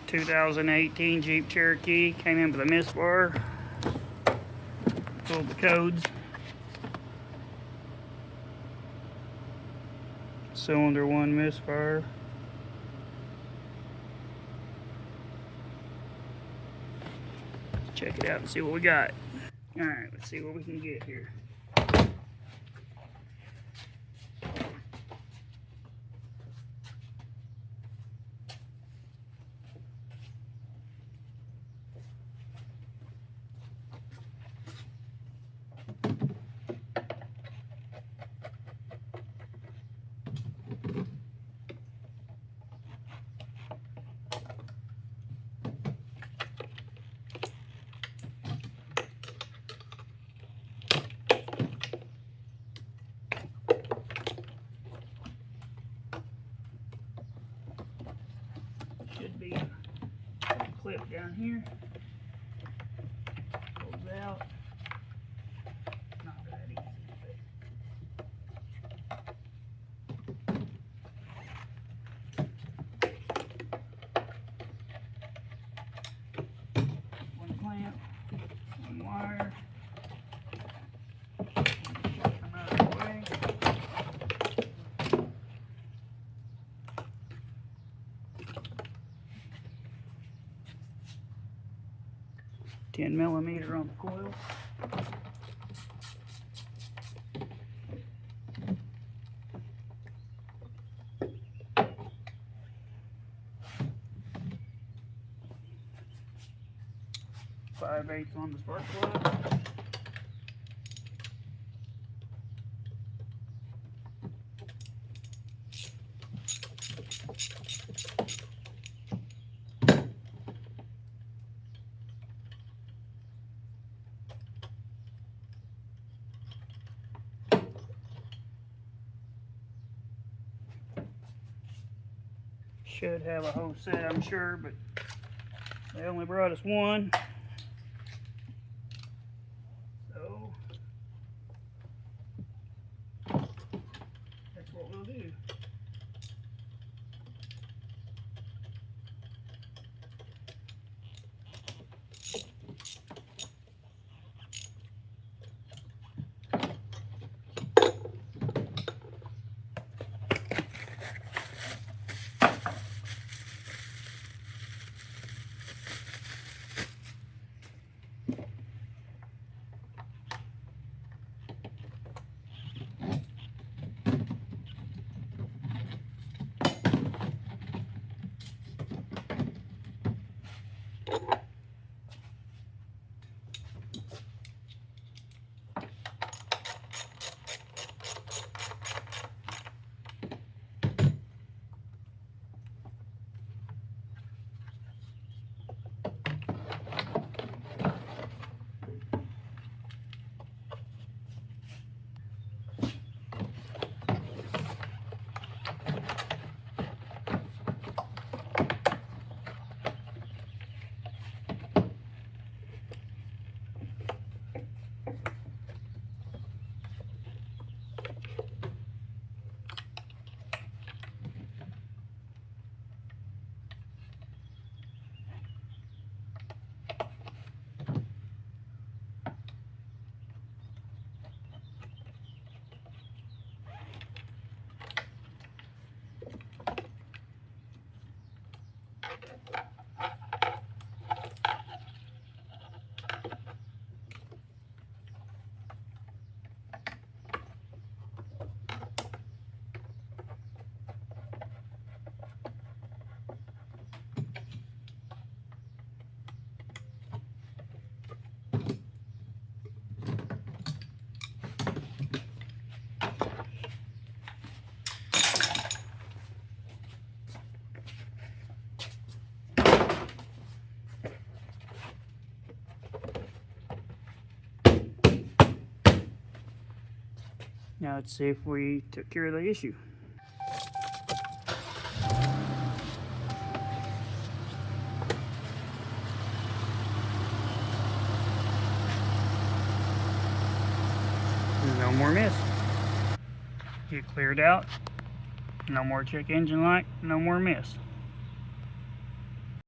2018 Jeep Cherokee came in with a misfire. Pulled the codes. Cylinder 1 misfire. Check it out and see what we got. Alright, let's see what we can get here. Should be a clip down here. Pulls out. Not that easy, but one clamp, one wire. Come out of the way. 10mm on the coil. .5/8 on the spark plug. Should have a whole set, I'm sure, but they only brought us one. So that's what we'll do. Now let's see if we took care of the issue. No more miss. Get cleared out. No more check engine light. No more miss.